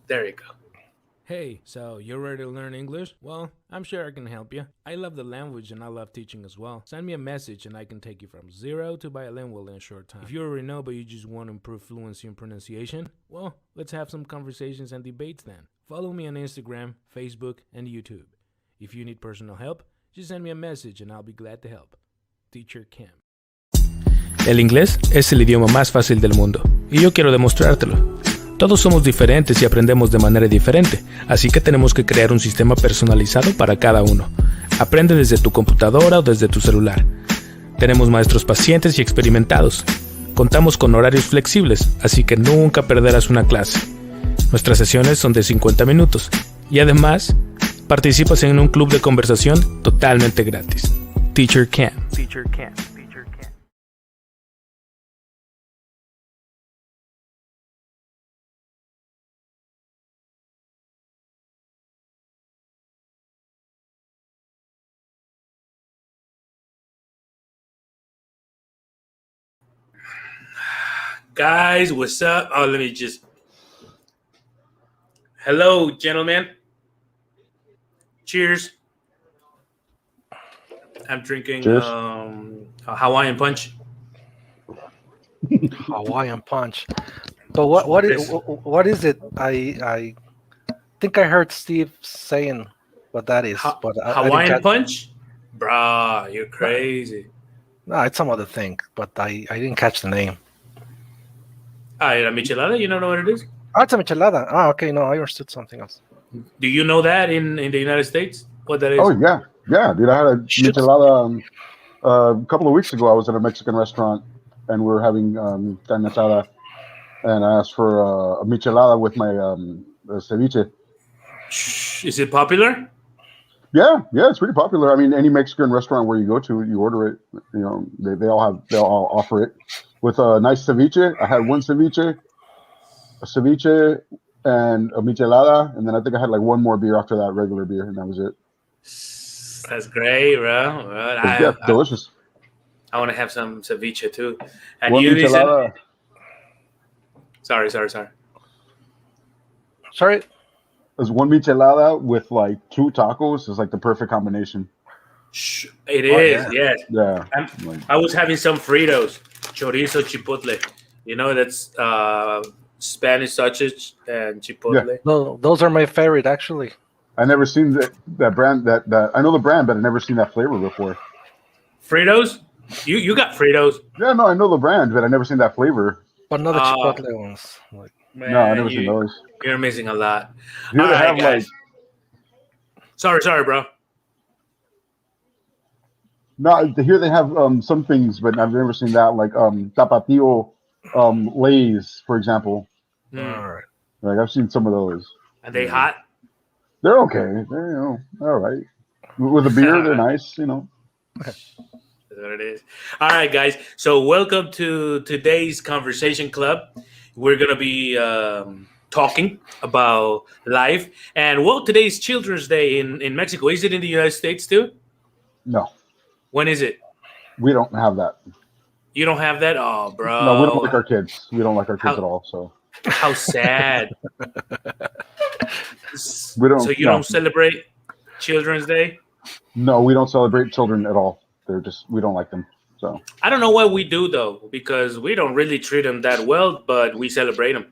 There you go. Hey, so you're ready to learn English? Well, I'm sure I can help you. I love the language and I love teaching as well. Send me a message and I can take you from zero to bilingual in a short time. If you already know but you just want to improve fluency and pronunciation, well, let's have some conversations and debates then. Follow me on Instagram, Facebook, and YouTube. If you need personal help, just send me a message and I'll be glad to help. Teacher Cam. El inglés es el idioma más fácil del mundo y yo quiero demostrártelo. Todos somos diferentes y aprendemos de manera diferente, así que tenemos que crear un sistema personalizado para cada uno. Aprende desde tu computadora o desde tu celular. Tenemos maestros pacientes y experimentados. Contamos con horarios flexibles, así que nunca perderás una clase. Nuestras sesiones son de 50 minutos y además participas en un club de conversación totalmente gratis. Teacher Cam. Guys, what's up? Hello, gentlemen. Cheers. I'm drinking Cheers. a Hawaiian punch. Hawaiian punch. But what is it? I think I heard Steve saying what that is. But I Hawaiian didn't catch. punch? Bruh, you're crazy. No, it's some other thing, but I didn't catch the name. La michelada, you don't know what it is? Oh, it's a michelada. Oh, okay. No, I understood something else. Do you know that in the United States? What that is? Oh yeah, dude. I had a michelada a couple of weeks ago. I was at a Mexican restaurant and we were having carne asada, and I asked for a michelada with my ceviche. Is it popular? Yeah, it's pretty popular. I mean, any Mexican restaurant where you go to, you order it. You know, they all offer it with a nice ceviche. I had one ceviche, a ceviche, and a michelada, and then I think I had like one more beer after that, regular beer, and that was it. That's great, bro. Yeah, delicious. I want to have some ceviche too. And One you michelada. Sorry. Sorry. There's one michelada with like two tacos is like the perfect combination. It is, yes. Yeah. I was having some Fritos, chorizo chipotle. You know, that's Spanish sausage and chipotle. Yeah. No, those are my favorite, actually. I never seen that brand. That I know the brand, but I never seen that flavor before. Fritos? You got Fritos? Yeah, no, I know the brand, but I never seen that flavor. But not the chipotle ones. Like, Man, No, I never seen those. You're missing a lot. Here All they right, have guys. like Sorry, bro. no. Here they have some things, but I've never seen that like tapatio Lays, for example. Mm. all right. Like I've seen some of those. Are they hot? They're okay. They're all right. With a beer, they're nice. That's what it is. All right, guys. So welcome to today's Conversation Club. We're going to be talking about life. And well, today's Children's Day in Mexico. Is it in the United States too? No, When is it? we don't have that. You don't have that? Oh, bro. No, we don't like our kids. We don't like our kids at all. So How sad. we don't. So you no. don't celebrate Children's Day? No, we don't celebrate children at all. We don't like them. So I don't know what we do, though, because we don't really treat them that well, but we celebrate them.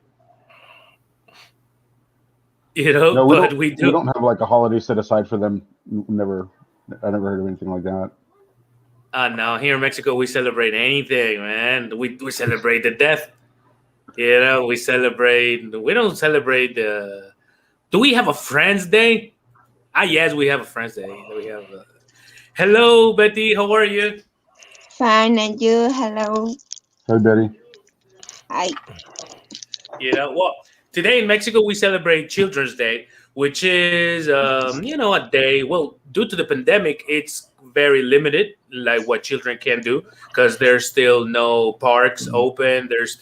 You know, no, but we do. We don't have like a holiday set aside for them. I never heard of anything like that. No, here in Mexico, we celebrate anything, man. We celebrate the death. You know, we don't celebrate the... Do we have a Friends Day? Yes, we have a Friends Day. We have Hello, Betty. How are you? Fine, and you? Hello. Hey, Betty. Hi. You know, well, today in Mexico, we celebrate Children's Day, which is, a day. Well, due to the pandemic, it's very limited. like what children can do, because there's still no parks open. There's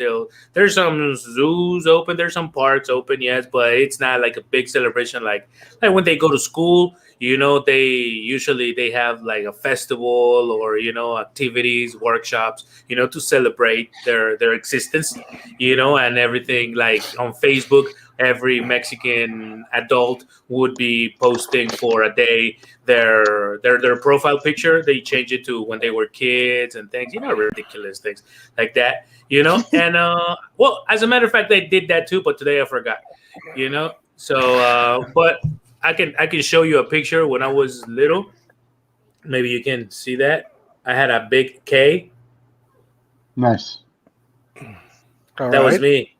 some zoos open, there's some parks open, yes, but it's not like a big celebration like when they go to school. They have like a festival, or activities, workshops, to celebrate their existence, and everything. Like on Facebook, every Mexican adult would be posting for a day their profile picture. They change it to when they were kids and things, ridiculous things like that, and well, as a matter of fact, they did that too, but today I forgot, so but I can show you a picture when I was little. Maybe you can see that. I had a big K. Nice. All That was right. me.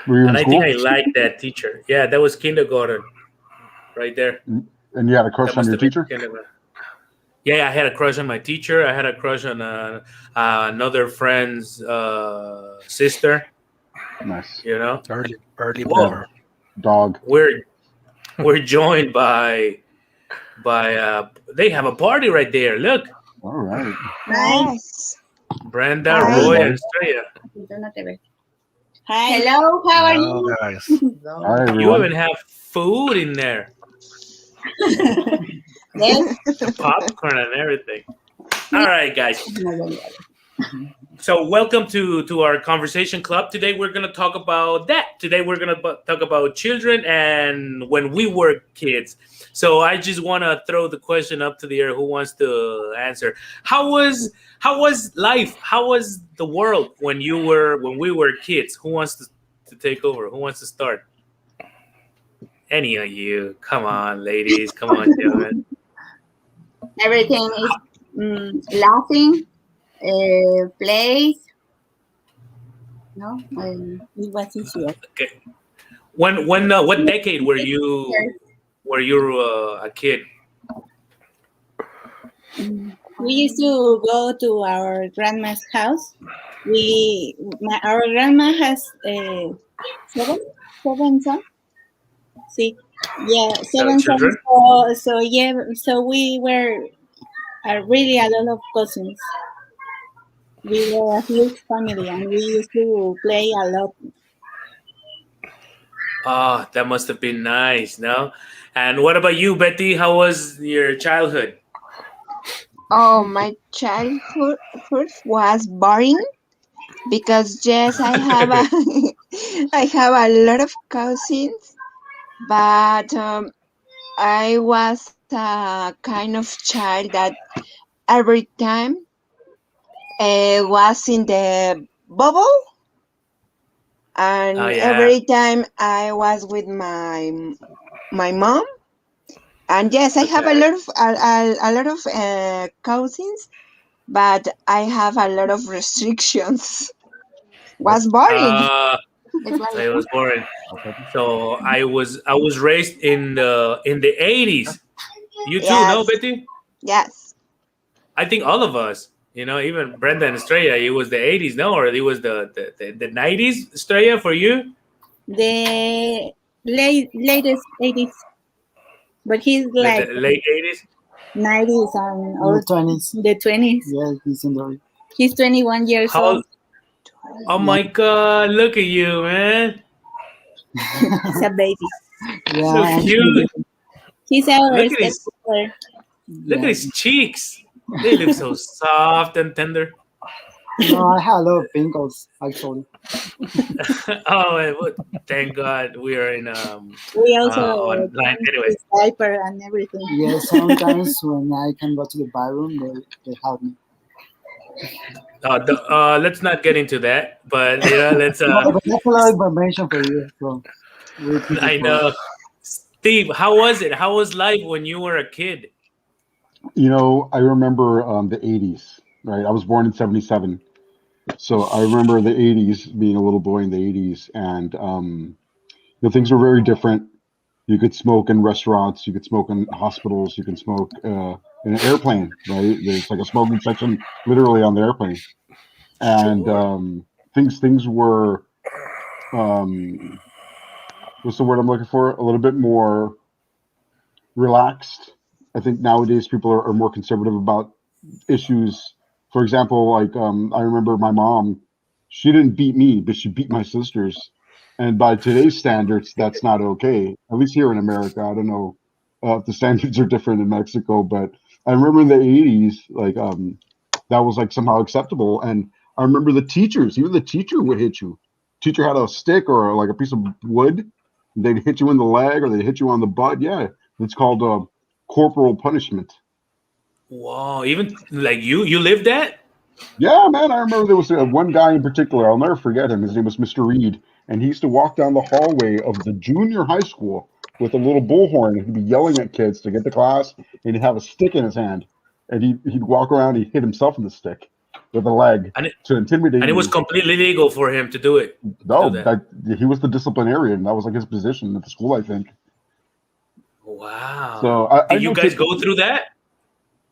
Were you in And I school? think I liked that teacher. Yeah, that was kindergarten right there. And you had a crush That on must your have been teacher? kindergarten. Yeah, I had a crush on my teacher. I had a crush on another friend's sister. Nice. Early Whoa. bloomer. Dog. We're joined by they have a party right there. Look, All right. Nice. Brenda, Hi. Roy, Hi. and Estrella. Hi. Hello, how are Hello, you? guys. Hi, You everyone. even have food in there, Yes. popcorn and everything. All right, guys. So welcome to our conversation club. Today we're going to talk about that. Today we're going to talk about children and when we were kids. So I just want to throw the question up to the air. Who wants to answer? How was life? How was the world when we were kids? Who wants to take over? Who wants to start? Any of you? Come on, ladies. Come on, gentlemen. Everything is laughing, plays. No, it was easier. Okay. When what decade were you a kid? We used to go to our grandma's house. Our grandma has seven sons. See, yeah, seven sons. Children? So we were really a lot of cousins. We were a huge family, and we used to play a lot. Oh, that must have been nice, no? And what about you, Betty? How was your childhood? Oh, my childhood was boring because yes, I have a I have a lot of cousins, but I was a kind of child that every time was in the bubble, and Oh, yeah. every time I was with my mom. And yes, I have a Okay. lot of a lot of cousins, but I have a lot of restrictions. Was boring. So it was boring. So I was raised in the 80s. You too, no, Yes. Betty? Yes. I think all of us. Even Brenda and Estrella, it was the 80s, no? Or it was the 90s, Estrella, for you? The latest 80s, but he's like The late 80s? 90s and or The 20s. the 20s. Yeah, he's in the He's 21 years How? old. Oh my God! Look at you, man. He's a baby. So yeah. cute. He's our Look at his stepbrother. Look at his cheeks. They look so soft and tender. No, I have a lot of pimples actually. Oh, thank God we are in We also online. change Anyway, his diaper and everything. Yeah, sometimes when I can go to the bathroom, they help me. let's not get into that. But let's. No, but that's a lot of information for you. So we keep it I know. Steve, how was it? How was life when you were a kid? I remember the 80s, right? I was born in 77. So I remember the 80s, being a little boy in the 80s, and things were very different. You could smoke in restaurants, you could smoke in hospitals, you can smoke in an airplane, right? There's like a smoking section literally on the airplane. And things were, what's the word I'm looking for? A little bit more relaxed. I think nowadays people are more conservative about issues. For example, like I remember my mom, she didn't beat me, but she beat my sisters. And by today's standards, that's not okay. At least here in America, I don't know if the standards are different in Mexico, but I remember in the '80s, like that was like somehow acceptable. And I remember the teachers, even the teacher would hit you. Teacher had a stick or like a piece of wood. They'd hit you in the leg or they'd hit you on the butt. Yeah, it's called corporal punishment. Whoa, even like you lived that? Yeah, man, I remember there was one guy in particular. I'll never forget him. His name was Mr. Reed, and he used to walk down the hallway of the junior high school with a little bullhorn, and he'd be yelling at kids to get to class, and he'd have a stick in his hand, and he'd walk around, he'd hit himself in the stick with a leg And it, to intimidate and it was you. completely legal for him to do it. No, do that. he was the disciplinarian. That was like his position at the school, I think. Wow. So I Did you know guys go through that?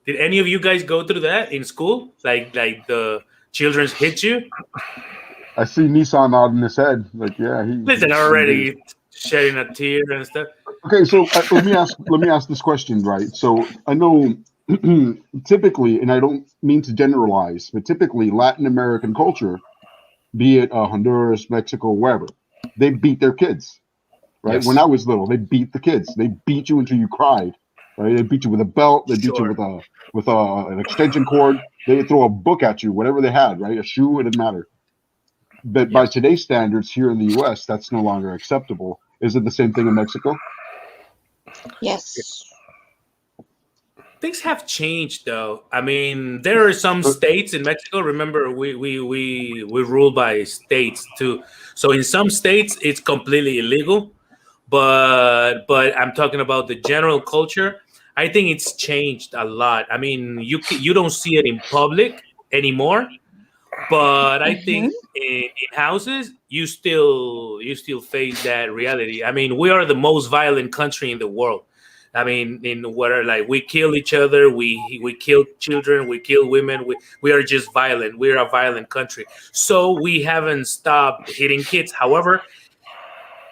Did any of you guys go through that in school? Like the children's hit you? I see Nissan nodding his head. Like, yeah, Listen, already shedding a tear and stuff. Okay, so let me ask this question, right? So I know typically, and I don't mean to generalize, but typically Latin American culture, be it Honduras, Mexico, wherever, they beat their kids, right? Yes. When I was little, they beat the kids. They beat you until you cried, right? They beat you with a belt. They beat you Sure. with an extension cord. They would throw a book at you, whatever they had, right? A shoe, it didn't matter. But by Yes. today's standards here in the U.S., that's no longer acceptable. Is it the same thing in Mexico? Yes. Things have changed, though. I mean, there are some states in Mexico. Remember, we rule by states too. So in some states, it's completely illegal. But I'm talking about the general culture. I think it's changed a lot. I mean, you don't see it in public anymore. But I think in houses, you still face that reality. I mean, we are the most violent country in the world. I mean, in where like we kill each other, we kill children, we kill women. We are just violent. We are a violent country. So we haven't stopped hitting kids. However,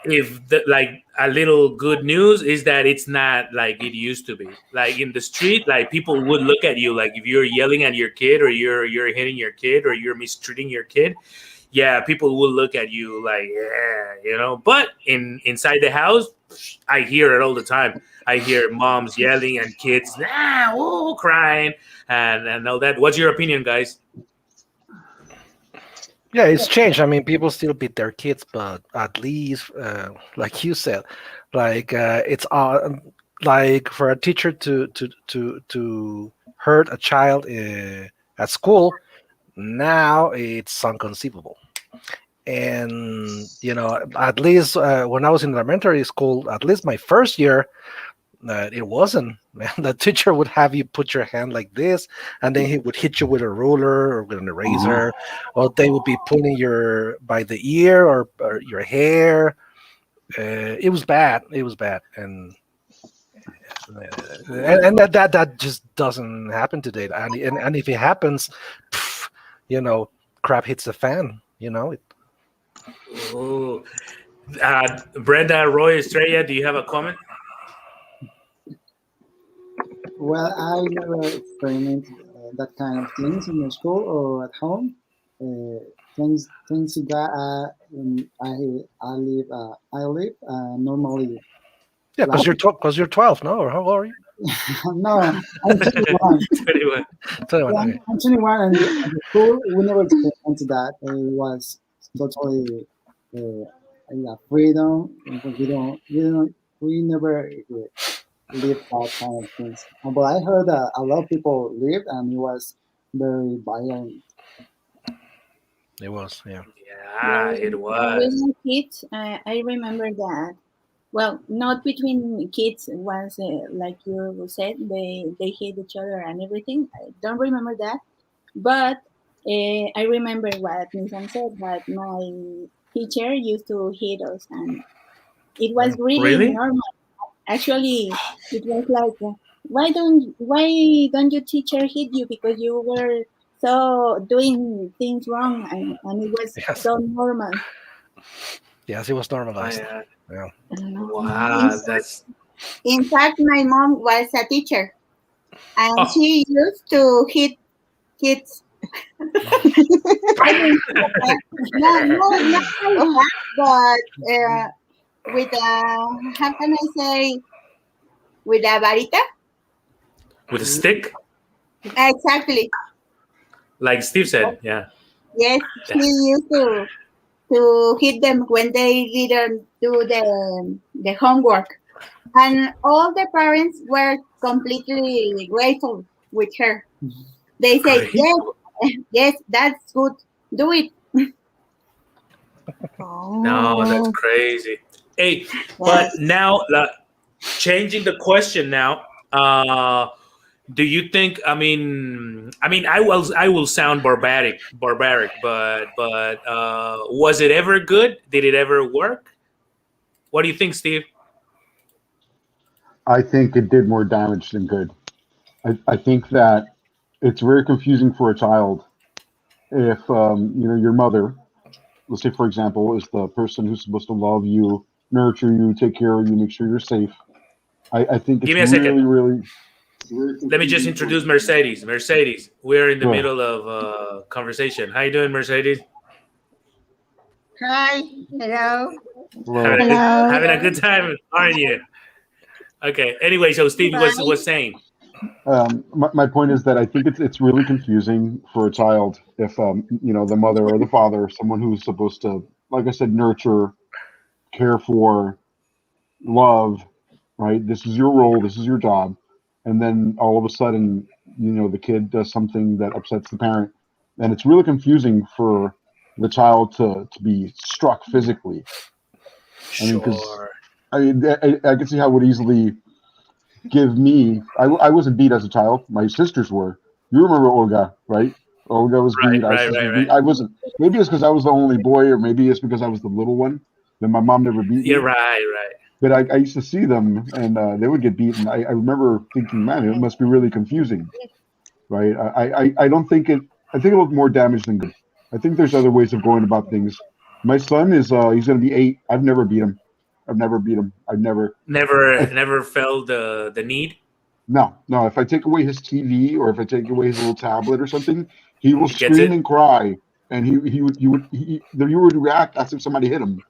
if like a little good news is that it's not like it used to be. Like in the street, like people would look at you like if you're yelling at your kid or you're hitting your kid or you're mistreating your kid. Yeah, people will look at you like, yeah. But inside the house, I hear it all the time. I hear moms yelling and kids crying and all that. What's your opinion, guys? Yeah, it's changed. I mean, people still beat their kids, but at least, like you said, like it's like for a teacher to hurt a child at school, now it's inconceivable. And at least when I was in elementary school, at least my first year, it wasn't. Man, the teacher would have you put your hand like this, and then he would hit you with a ruler or with an eraser, or they would be pulling your by the ear or your hair. It was bad. It was bad, and that just doesn't happen today. And if it happens, crap hits the fan. Oh, Brenda, Roy, Estrella, do you have a comment? Well, I never experimented that kind of things in the school or at home. Things that I live normally. Yeah, because you're 12, no? Or how old are you? No, I'm 21. 21. 21. Yeah, Okay. I'm 21, and at the school we never experimented that. It was totally freedom. We never live that kind of things. But I heard that a lot of people lived, and it was very violent. It was, yeah. Yeah, it When we was. were kids, I remember that. Well, not between kids was like you said, they hate each other and everything. I don't remember that, but I remember what Nissan said, that my teacher used to hit us, and it was really Really? normal. Actually, it was like, why don't your teacher hit you because you were so doing things wrong, and it was Yes. so normal. Yes, it was normalized. Yeah. Yeah. Wow, that's In fact, my mom was a teacher. and Oh. she used to hit kids. I mean, not like that, but with a, how can I say, with a varita? With a stick, Exactly. like Steve said. Yeah. Yes, she used to hit them when they didn't do the homework, and all the parents were completely grateful with her. They say, Great. yes, yes, that's good. Do it. No, that's Oh, crazy. Hey, but yes. now changing the question now. Do you think? I mean, I will sound barbaric, but was it ever good? Did it ever work? What do you think, Steve? I think it did more damage than good. I think that it's very confusing for a child if your mother, let's say for example, is the person who's supposed to love you, nurture you, take care of you, make sure you're safe. I think Give it's me a second. really very Let me just confusing for introduce Mercedes. Mercedes, we're in the good. middle of a conversation. How you doing, Mercedes? Hi, hello. Well, Hello. Having a good time, aren't you? Okay. Anyway, so Steve was Fine. saying. my point is that I think it's really confusing for a child if the mother or the father, someone who's supposed to, like I said, nurture, care for, love, right? This is your role, this is your job, and then all of a sudden, the kid does something that upsets the parent, and it's really confusing for the child to be struck physically. I mean, because Sure. I can see how it would easily give me. I wasn't beat as a child. My sisters were. You remember Olga, right? Olga was Right, beat. Our right, sisters right, were right. beat. I wasn't. Maybe it's because I was the only boy, or maybe it's because I was the little one. Then my mom never beat You're me. right, right. But I used to see them, and they would get beaten. I remember thinking, man, it must be really confusing, right? I don't think it. I think it was more damage than good. I think there's other ways of going about things. My son is he's going to be 8. I've never beat him. I've never beat him. I've never. Never, I, never felt the need. no, no. If I take away his TV or if I take away his little tablet or something, he will He gets scream it. and cry, and you would react as if somebody hit him,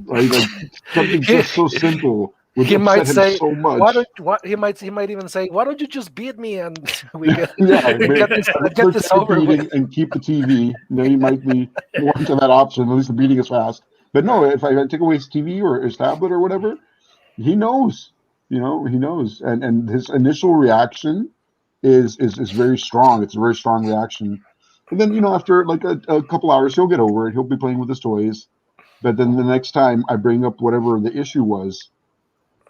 right? Like something he, just so simple would he might upset him say, so "Why much. don't what?" He might even say, "Why don't you just beat me and we get Yeah, we but get this I'd get rather this take the over with." beating and keep the TV. He might be more into that option. At least the beating is fast. But no, if I take away his TV or his tablet or whatever, he knows. He knows, and his initial reaction is very strong. It's a very strong reaction. And then after like a couple hours, he'll get over it. He'll be playing with his toys. But then the next time I bring up whatever the issue was,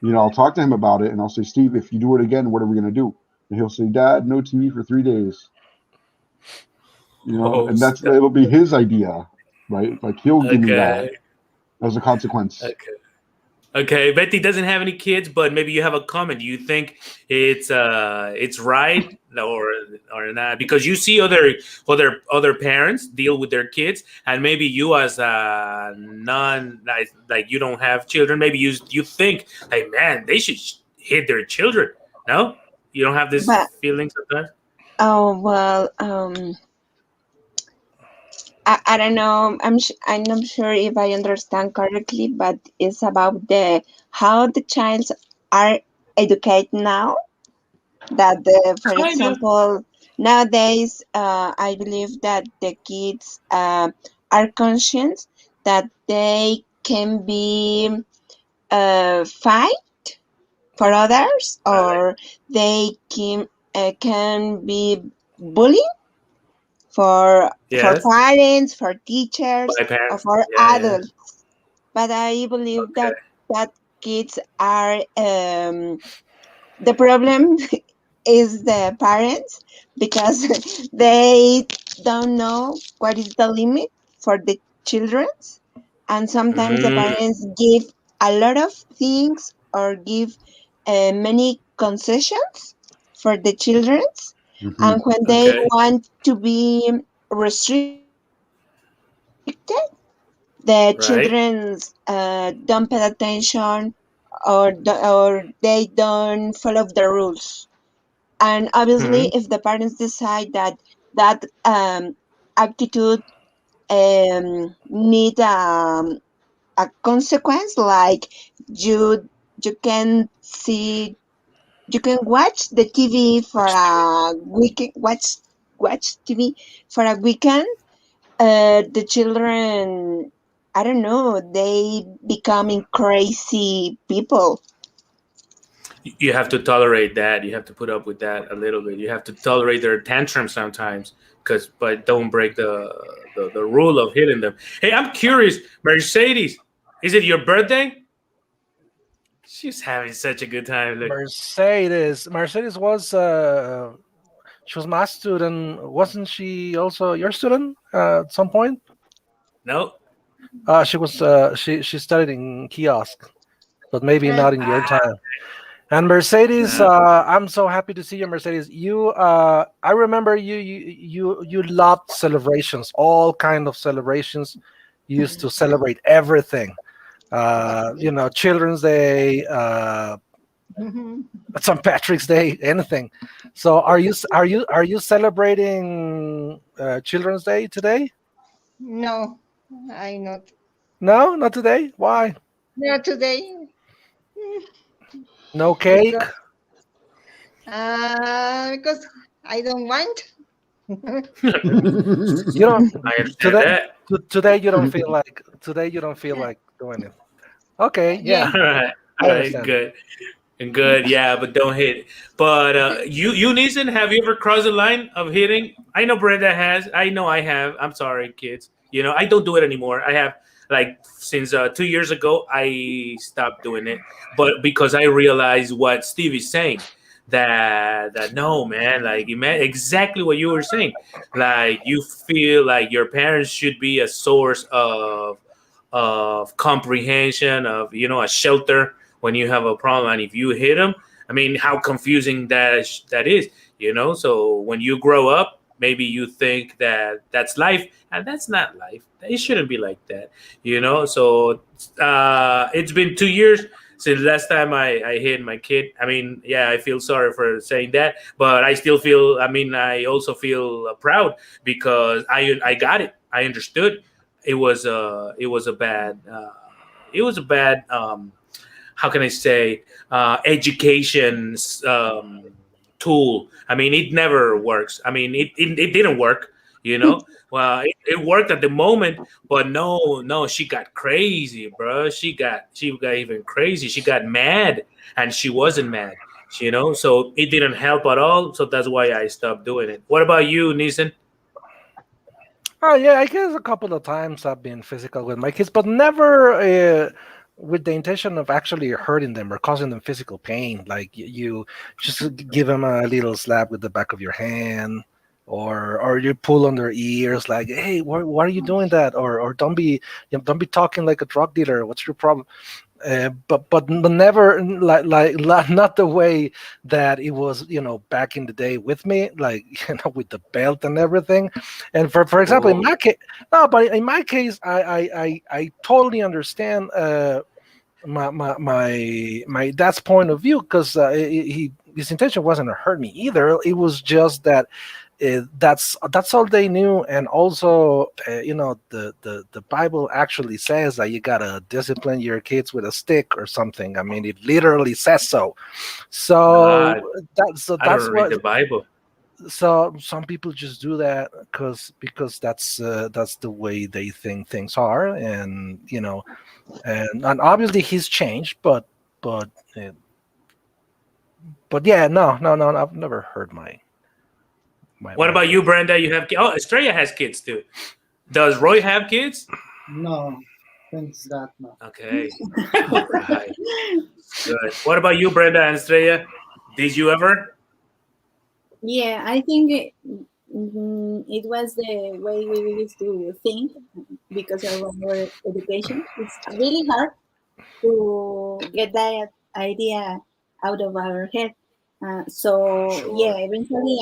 I'll talk to him about it, and I'll say, Steve, if you do it again, what are we gonna do? And he'll say, Dad, no TV for 3 days. Oh, And stop. it'll be his idea, right? Like he'll give me that Okay. as a consequence. Okay. Okay. Betty doesn't have any kids, but maybe you have a comment. Do you think it's right or not? Because you see other parents deal with their kids, and maybe you as a non like you don't have children. Maybe you think like, man, they should hit their children. No, you don't have this But feeling sometimes. oh well, I don't know. I'm not sure if I understand correctly, but it's about the how the childs are educated now. That for Kind of. example, nowadays, I believe that the kids are conscious that they can be fight for others, Right. or they can be bullied for Yes. parents, for teachers, By or parents. for Yeah. Yeah. adults. But I believe Okay. that kids are the problem is the parents because they don't know what is the limit for the children, and sometimes the Mm, parents give a lot of things or give many concessions for the children, Hmm. and when they okay. want to be restricted, the Right. children don't pay attention, or they don't follow the rules. And obviously, Mhm. if the parents decide that that attitude need a consequence, like you you can see you can watch the TV for a weekend, watch TV for a weekend. The children, I don't know, they becoming crazy people. You have to tolerate that. You have to put up with that a little bit. You have to tolerate their tantrums sometimes, but don't break the rule of hitting them. Hey, I'm curious, Mercedes, is it your birthday? She's having such a good time. Look, Mercedes was she was my student. Wasn't she also your student at some point? no. She studied in kiosk, but maybe not in your Ah, time. And Mercedes, no. I'm so happy to see you, Mercedes. I remember you loved celebrations, all kind of celebrations. You used to celebrate everything. Children's Day, St. Patrick's Day, anything. So, are you celebrating Children's Day today? No, I not. No, not today. Why? Not today. No cake. Because because I don't want. You don't I understand today. that. Today you don't feel like doing it. Okay, Yeah. yeah, All right, I all right, understand. good. And good, yeah, but don't hit. But you, Neeson, have you ever crossed the line of hitting? I know Brenda has. I know I have. I'm sorry, kids. I don't do it anymore. I have like since 2 years ago. I stopped doing it, but because I realized what Steve is saying, that no, man, like exactly what you were saying. Like you feel like your parents should be a source of comprehension, of a shelter when you have a problem, and if you hit them, I mean, how confusing that is. So when you grow up, maybe you think that that's life, and that's not life. It shouldn't be like that. So it's been 2 years since last time I hit my kid. I mean, yeah, I feel sorry for saying that, but I still feel, I mean, I also feel proud because I got it. I understood. It was a bad how can I say, education tool. I mean, it never works. I mean, it didn't work. Well, it worked at the moment, but no, she got crazy, bro. She got even crazy. She got mad, and she wasn't mad. So it didn't help at all. So that's why I stopped doing it. What about you, Neeson? Oh yeah, I guess a couple of times I've been physical with my kids, but never with the intention of actually hurting them or causing them physical pain. Like you just give them a little slap with the back of your hand, or you pull on their ears, like, "Hey, why are you doing that?" Or don't be talking like a drug dealer. What's your problem? But never not the way that it was back in the day with me, like with the belt and everything. And for example, in Oh, my case, no, but in my case, I totally understand my dad's point of view, because his intention wasn't to hurt me either. It was just that that's all they knew. And also the Bible actually says that you gotta discipline your kids with a stick or something. I mean, it literally says so. nah, So I that's don't read what. the Bible. So some people just do that because that's the way they think things are. And and obviously he's changed, but uh, but yeah, no, I've never heard What my about you, kids. Brenda? You have Estrella has kids too. Does Roy have kids? No, thanks that no. Okay. All right. Good. What about you, Brenda and Estrella? Did you ever? Yeah, I think it was the way we used to think because of our education. It's really hard to get that idea out of our head. So yeah, Sure. eventually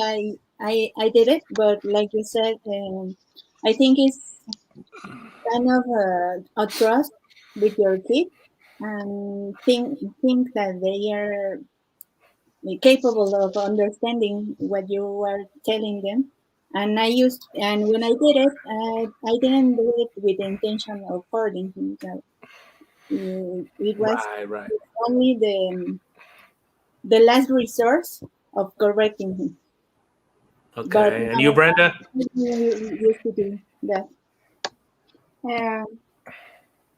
I did it, but like you said, I think it's kind of a trust with your kid. and think that they are capable of understanding what you are telling them. And when I did it, I didn't do it with the intention of hurting him. So, it was Right. only the last resource of correcting him. But Okay. And you, Brenda? I used to do that. Um,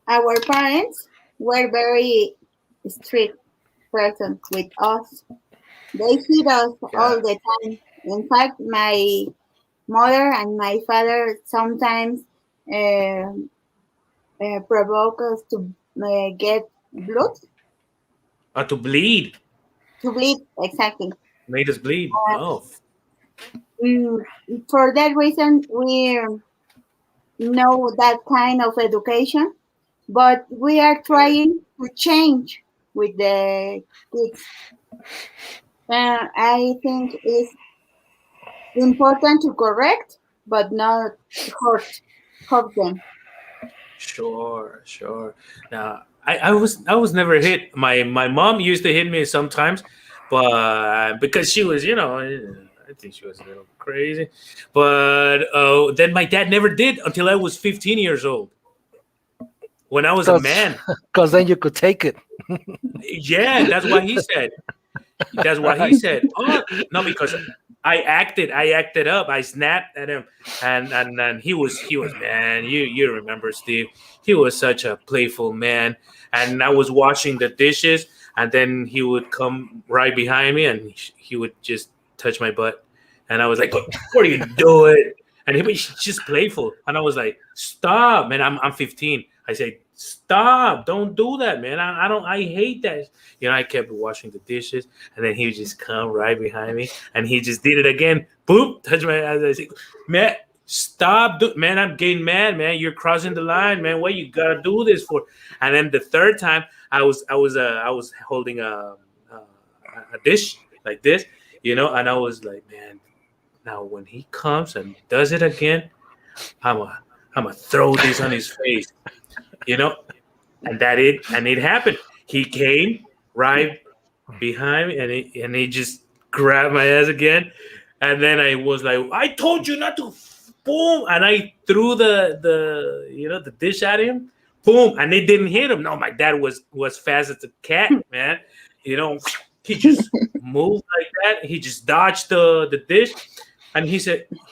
our parents were very strict persons with us. They hit us all the time. In fact, my mother and my father sometimes uh, provoke us to get blood, To bleed. to bleed, exactly. Made us bleed. Oh. Mm, for that reason, we know that kind of education, but we are trying to change with the kids. I think it's important to correct, but not hurt them. Sure. Now, I was never hit. My mom used to hit me sometimes, but because she was, I think she was a little crazy. But then my dad never did until I was 15 years old. When I was a man. Because then you could take it. Yeah, that's what he said. That's what he said. Oh, no, because I acted up. I snapped at him, and he was man. You remember Steve? He was such a playful man, and I was washing the dishes, and then he would come right behind me, and he would just touch my butt, and I was like, "What are you doing?" And he was just playful, and I was like, "Stop, man! I'm 15." I said, "Stop! Don't do that, man! I don't. I hate that." I kept washing the dishes, and then he would just come right behind me, and he just did it again. Boop! Touch my eyes. I said, "Man, stop! Man, I'm getting mad, man. You're crossing the line, man. What you gotta do this for?" And then the third time, I was holding a dish like this, and I was like, "Man, now when he comes and does it again, I'm gonna throw this on his face." And it happened. He came right behind me, and he just grabbed my ass again, and then I was like, "I told you not to." Boom, and I threw the dish at him. Boom, and it didn't hit him. No, my dad was fast as a cat, man. He just moved like that. He just dodged the dish, and he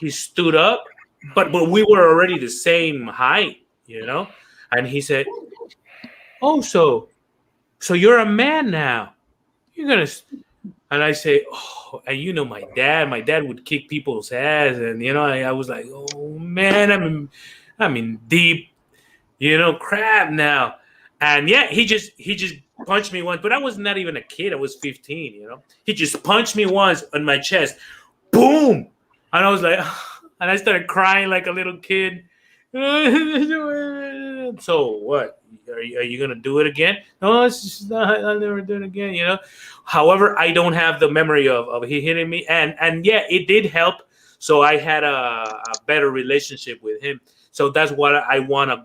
stood up, but we were already the same height. And he said, "Oh, so you're a man now. You're gonna." And I say, "Oh," and my dad would kick people's ass, and I was like, "Oh man, I'm in deep, crap now." And yeah, he just punched me once, but I was not even a kid. I was 15. He just punched me once on my chest, boom, and I was like, and I started crying like a little kid. So what? Are you gonna do it again? No, it's just not, I'll never do it again. However, I don't have the memory of he hitting me, and yeah, it did help. So I had a better relationship with him. So that's what I want to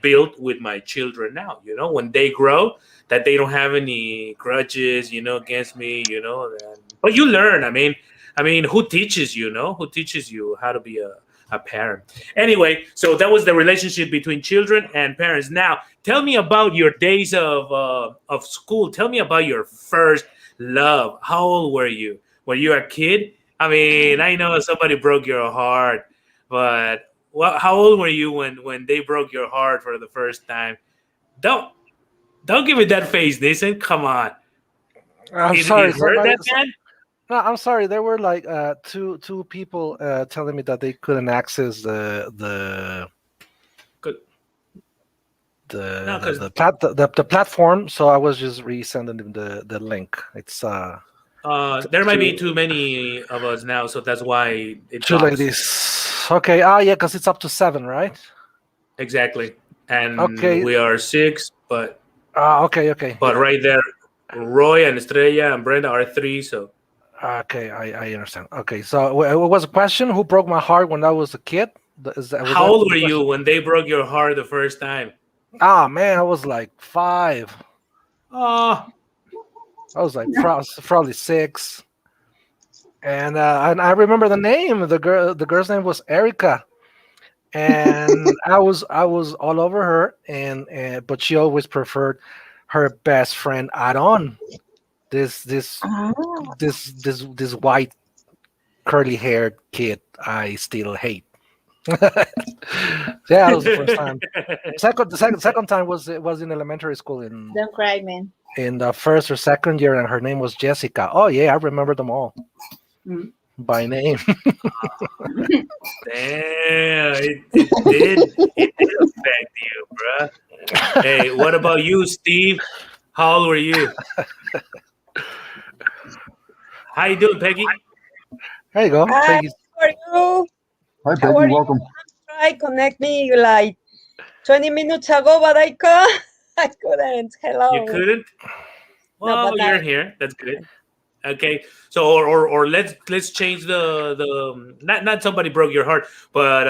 build with my children now. When they grow, that they don't have any grudges, against me. But you learn. I mean, who teaches you? Who teaches you how to be a parent? Anyway, so that was the relationship between children and parents. Now, tell me about your days of school. Tell me about your first love. How old were you? Were you a kid? I know somebody broke your heart, but how old were you when they broke your heart for the first time? Don't give me that face, Nathan. Come on. I'm It sorry. hurt that man? No, I'm sorry. There were like two people telling me that they couldn't access the platform, so I was just resending them the link. It's there might be too many of us now, so that's why it's two ladies. Okay. Yeah, because it's up to 7, right? Exactly. And okay, we are 6, but okay. But right there, Roy and Estrella and Brenda are 3. So okay, I understand. Okay, so what was the question? Who broke my heart when I was a kid? How old were you when they broke your heart the first time? Ah, man, I was like 5. Oh, I was like probably 6, and I remember the name. The girl's name was Erica, and I was all over her, and but she always preferred her best friend Aaron. This this Ah, this white curly haired kid I still hate. Yeah, that was the first time. The second time was in elementary school Don't cry, man. in the first or second year, and her name was Jessica. Oh yeah, I remember them all Mm. by name. damn! It did affect you, bruh. Hey, what about you, Steve? How old were you? How you doing, Peggy? There you go. Hi, Peggy. how are you? Hi, How Peggy. are you? Welcome. Try connect me like 20 minutes ago, but I can't. I couldn't. You Hello. couldn't? No, Well, but you're I. here. That's good. Okay, so or let's change the not somebody broke your heart, but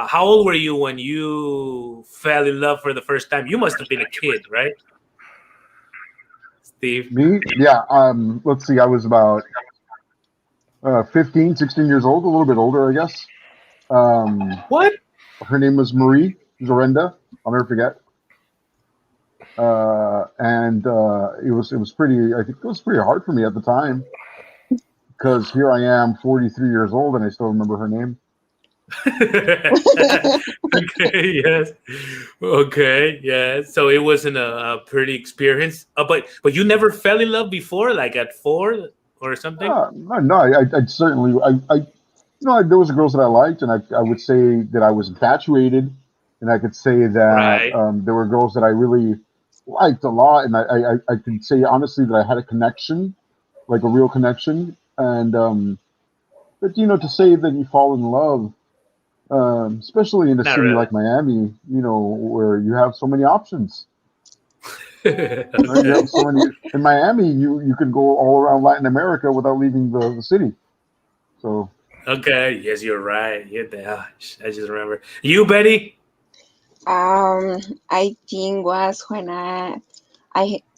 how old were you when you fell in love for the first time? You must have been a kid, right, Steve? Me? Yeah. Let's see. I was about 15, 16 years old, a little bit older, I guess. What? Her name was Marie Zorenda. I'll never forget. And it was pretty. I think it was pretty hard for me at the time because here I am, 43 years old, and I still remember her name. Okay, yes. Okay, yeah. So it wasn't a pretty experience. But you never fell in love before, like at 4 or something? No, I certainly, there was girls that I liked, and I would say that I was infatuated, and I could say that Right. there were girls that I really liked a lot, and I could say honestly that I had a connection, like a real connection, and but to say that you fall in love, especially in a Not city really. like Miami, where you have so many options. Right? You Okay. have so many in Miami. You can go all around Latin America without leaving the city. So Okay. Yes, you're right. I just remember. You, Betty? I think was when I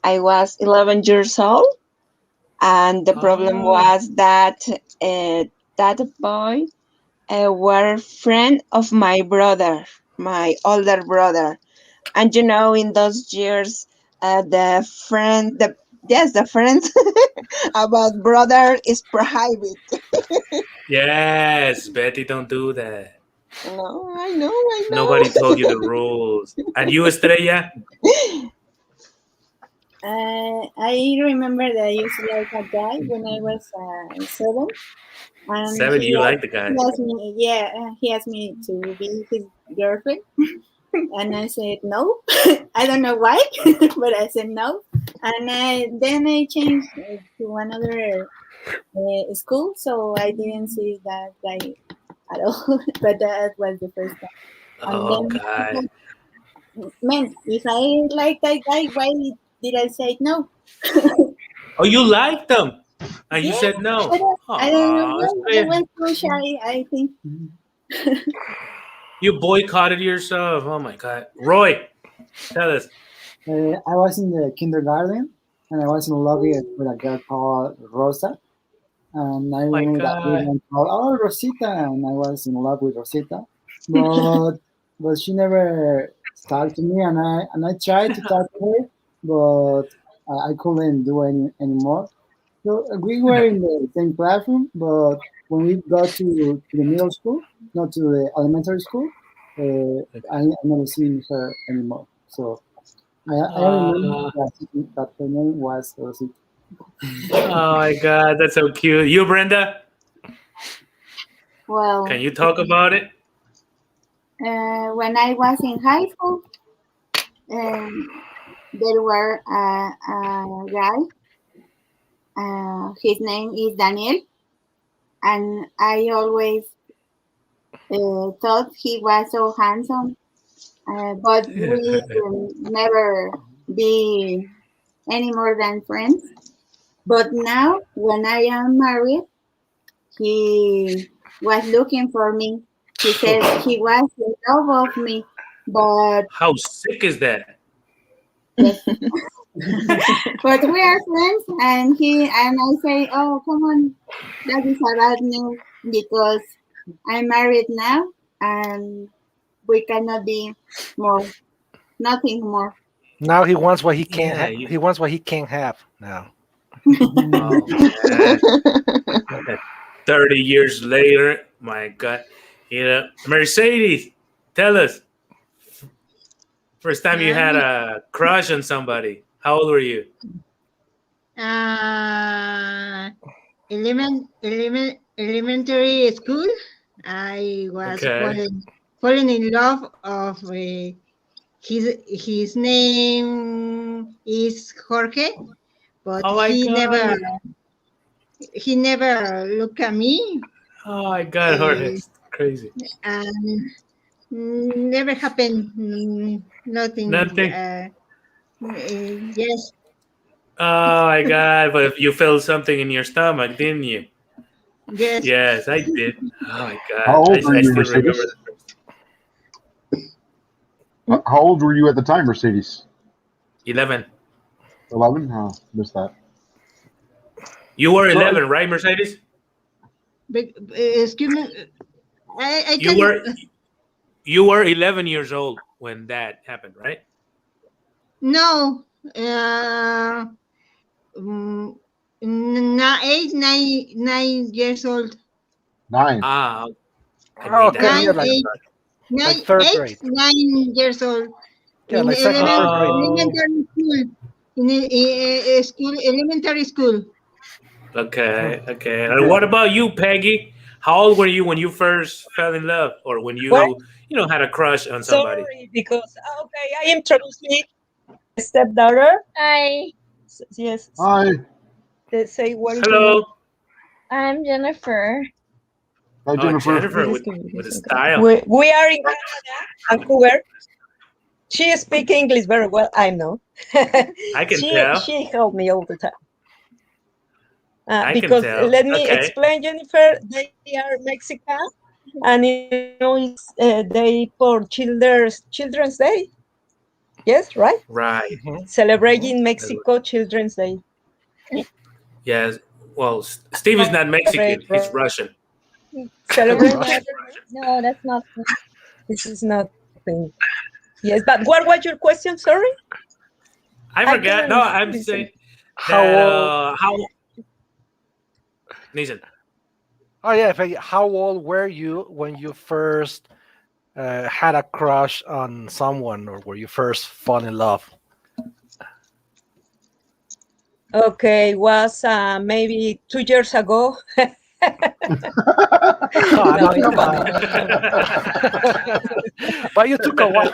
was 11 years old, and the problem Oh. was that that boy were friend of my brother, my older brother, and in those years, the friend, the yes, the friends about brother is private. Yes, Betty, don't do that. No, I know, I Nobody know. told you the rules. And you, Estrella? I remember that I used to like a guy when I was 7, and 7, you like the guy. he asked me to be his girlfriend, and I said no. I don't know why, but I said no, and then I changed to another school, so I didn't see that guy at all. But that was the first time, and Oh, then I God. thought, man, if I like that guy, why did I say no? Oh, you liked them. And you Yeah, said no. I don't know Oh, why. I was so shy, I think. you boycotted yourself. Oh, my God. Roy, tell us. I was in the kindergarten, and I was in love with a girl called Rosa. And I Oh, my remember that we God. went called, oh, Rosita, and I was in love with Rosita, but she never talked to me, and I tried to talk to her, but I couldn't do anymore. So we were in the same classroom, but when we got to the middle school, not to the elementary school, I never seen her anymore. So I remember Uh, that her name was Rosita. oh, my God. That's so cute. You, Brenda? Well, Can you talk about it? when I was in high school, there were a guy. His name is Daniel, and I always thought he was so handsome, but we never be any more than friends. But now, when I am married, he was looking for me. He said he was in love of me, but How sick is that? yes, But we are friends, and I say, oh, come on, that is a bad news because I'm married now, and we cannot be more, nothing more. Now he wants what he can't. Yeah, He wants what he can't have now. Oh man. 30 years later, my God. Mercedes, tell us. First time you had a crush on somebody. How old were you? Elementary school. I was Okay. falling in love of his name is Jorge, but Oh my God. he never looked at me Oh my God, Jorge. Crazy. and never happened. Nothing. Nothing. Yes. Oh my God. But you felt something in your stomach, didn't you? Yes. Yes, I did. Oh my God. How old were I you, still remember Mercedes? the How old were you at the time, Mercedes? 11. 11? Oh, missed that. You were So, 11, right, Mercedes? But, excuse me. I You can. were you were 11 years old when that happened, right? No. 9 years old. 9. Ah, I Oh, made that okay, up. yeah, Nine, eight, like third eight, grade. 9 years old. Yeah, In like second, third grade. elementary school. In a school, elementary school. Okay, okay. And what about you, Peggy? How old were you when you first fell in love, or when What? you had a crush on somebody? Sorry, because okay, I introduced me stepdaughter. Hi, Yes. Hi. They say what is your Hello. name? I'm Jennifer. Hi, Oh, Jennifer. Jennifer with a style. We are in Canada, Vancouver. She speaks English very well. I know. I can tell. She helped me all the time. I can Because tell. let me Okay. explain, Jennifer. They are Mexican, and it's day for Children's Day. Yes, right. Right. Celebrating Mexico Children's Day. Yes. Well, Steve is not Mexican. He's Russian. Celebrate. No, that's not. This is not thing. Yes, but what was your question? Sorry. I forgot. No, I'm listen. saying How that, old? how Nathan. Oh yeah, Peggy, how old were you when you first had a crush on someone, or where you first fall in love? Okay, was maybe 2 years ago. Oh, No, no, it's come on. But you took a while.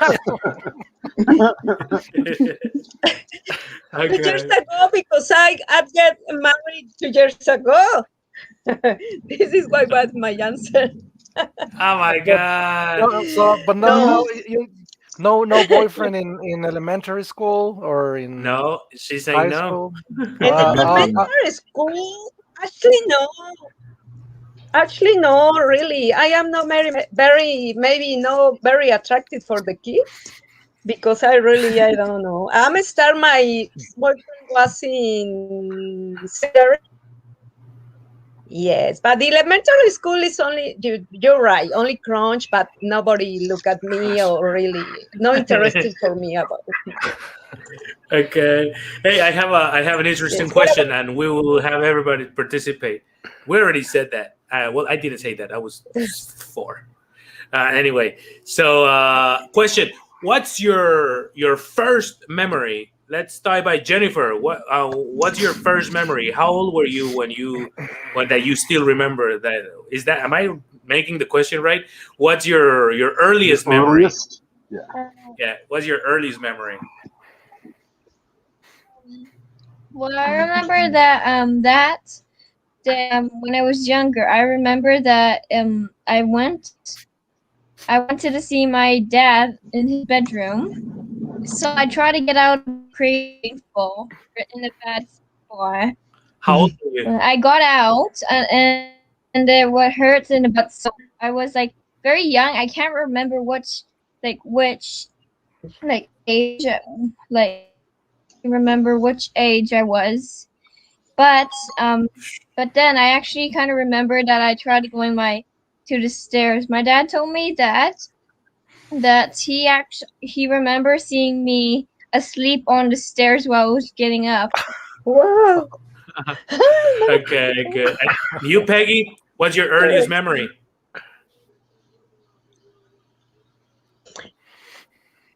2 years ago, because I get married 2 years ago. This is why was my answer. Oh my God. But no boyfriend in elementary school or in No, she's saying high no. school. In elementary school, actually no, really. I am not very attracted for the kids, because I don't know. My boyfriend was in secondary. Yes, but the elementary school is only, you're right, only crunch, but nobody look at me or really no interested for me about it. Okay. Hey, I have an interesting Yes, what question, and we will have everybody participate. We already said that. Well, I didn't say that. I was 4. Anyway, so question: what's your first memory? Let's start by Jennifer. What's your first memory? How old were you when that you still remember that? Am I making the question right? What's your earliest memory? Earliest? Yeah. Yeah. What's your earliest memory? Well, I remember that when I was younger, I remember that I went to see my dad in his bedroom. So I tried to get out grateful in a bad spot. How old were you? I got out and what hurts in the butt. So I was like very young. I can't remember which age, like remember which age I was. But then I actually kind of remember that I tried going to the stairs. My dad told me that he remembers seeing me asleep on the stairs while I was getting up. Wow. Okay, good. And you, Peggy, what's your earliest memory?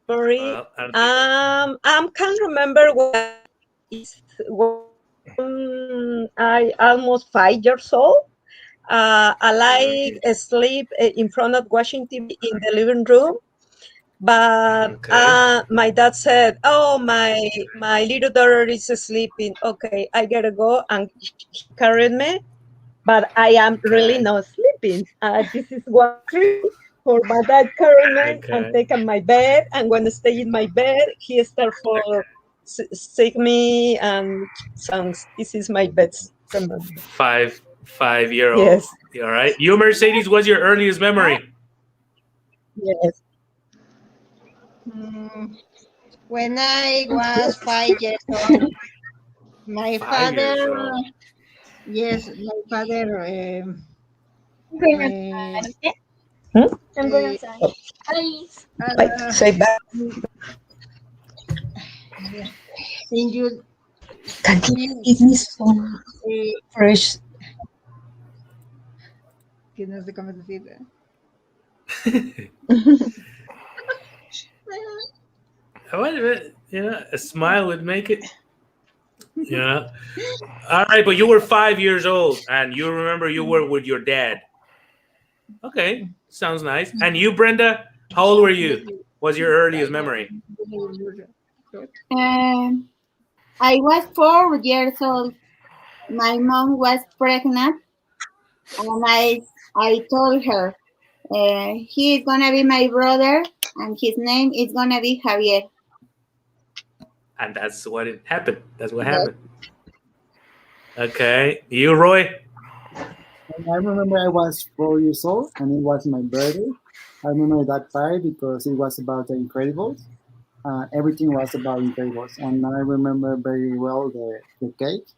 Sorry. I can't remember what is when I almost 5 years old. I like sleep in front of watching TV in the living room. But my dad said, "Oh, my little daughter is sleeping. Okay, I gotta go," and he carried me. But I am really not sleeping. This is one trick for my dad carrying me and taking my bed. And when I stay in my bed, he start for sick me and songs. This is my best memory. 5-year-old. Yes. All right. You, Mercedes, what's your earliest memory? Yes. When I was 5 years old, my 5 years father, old. yes, my father, I'm going outside, okay? I'm going outside. Bye. Say bye. Can you give me some fresh? Que no sé cómo decir. A smile would make it. Yeah. All right, but you were 5 years old, and you remember you were with your dad. Okay, sounds nice. And you, Brenda, how old were you? What's your earliest memory? I was 4 years old. My mom was pregnant, and I told her, he is gonna be my brother, and his name is gonna be Javier. And that's what it happened. That's what happened. Okay, you, Roy? I remember I was 4 years old, and it was my birthday. I remember that party because it was about the Incredibles. Everything was about Incredibles, and I remember very well the cake.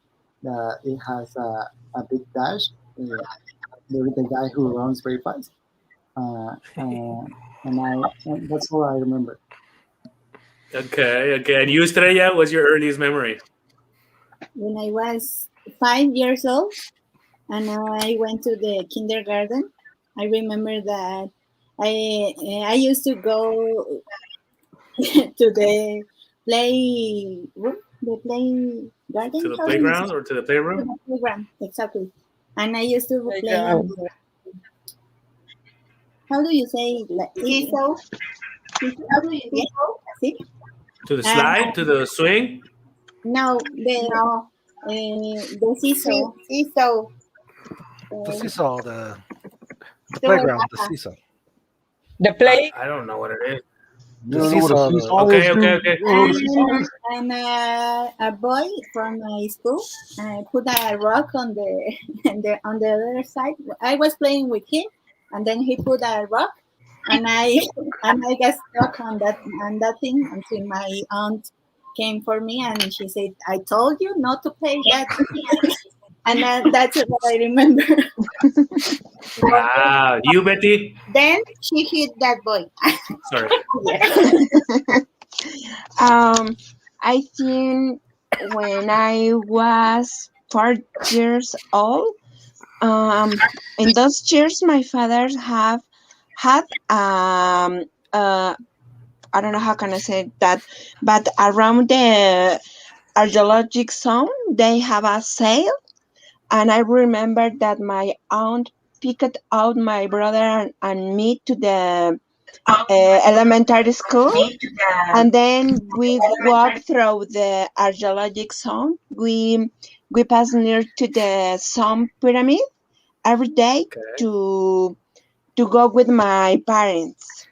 It has a big dash. The guy who runs very fast, and that's all I remember. Okay. And you, Estrella, what's your earliest memory? When I was 5 years old, and I went to the kindergarten, I remember that I used to go to the playroom, the playground. To the playground or to the playroom? To the playground, exactly. And I used to play on the, how do you say, like, seesaw? How do you say? To the slide? To the swing? No, the seesaw. The seesaw, the playground, the seesaw. The play? I don't know what it is. The seesaw. Okay. And a boy from my school put a rock on the on the other side. I was playing with him, and then he put a rock, and I got stuck on that thing until my aunt came for me, and she said, "I told you not to play that." And that's what I remember. Wow. You, Betty? Then she hit that boy. Sorry. I think when I was 4 years old, in those years, my father had I don't know how can I say that, but around the archaeological zone, they have a sale, and I remember that my aunt picked out my brother and me to the elementary school, and then we walked through the archaeological zone. We passed near to the Sun Pyramid every day to go with my parents.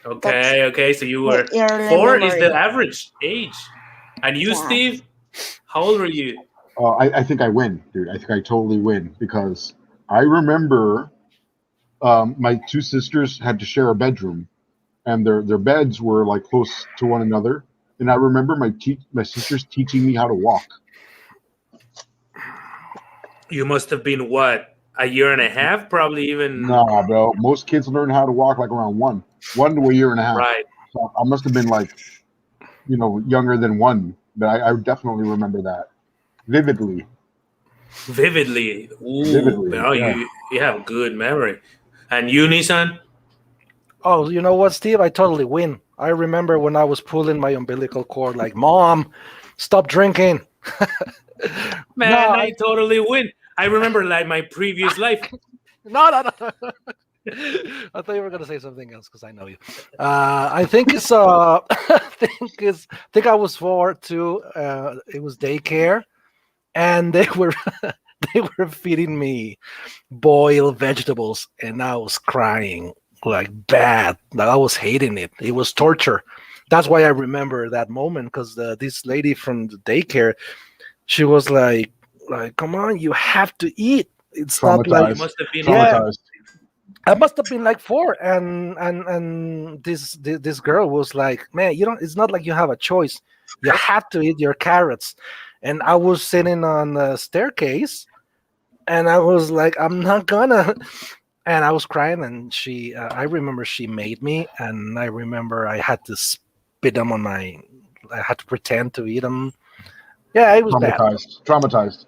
Okay. So you were early 4 memory. is the average age. And you, Steve? How old were you? I think I win, dude. I think I totally win because I remember my two sisters had to share a bedroom, and their beds were like close to one another, and I remember my sisters teaching me how to walk. You must have been what, a year and a half, probably even. Nah, bro. Most kids learn how to walk like around one to a year and a half. Right. So I must have been like, younger than one. But I definitely remember that vividly. Vividly. Ooh, Vividly, bro, yeah. you have good memory. And you, Nissan? Oh, you know what, Steve? I totally win. I remember when I was pulling my umbilical cord, like, Mom, stop drinking. Man, No, I totally win. I remember like my previous life. No. I thought you were gonna say something else because I know you. I think it's I think I was 4 too. It was daycare, and they were they were feeding me boiled vegetables, and I was crying like bad. Like I was hating it. It was torture. That's why I remember that moment, because this lady from the daycare, she was like, come on, you have to eat. It's not like You must have been Traumatized. I must have been like 4, and this girl was like, man, it's not like you have a choice. You have to eat your carrots. And I was sitting on the staircase, and I was like, I'm not gonna. And I was crying, and I remember she made me, and I remember I had to spit them on I had to pretend to eat them. Yeah, it was bad. Traumatized.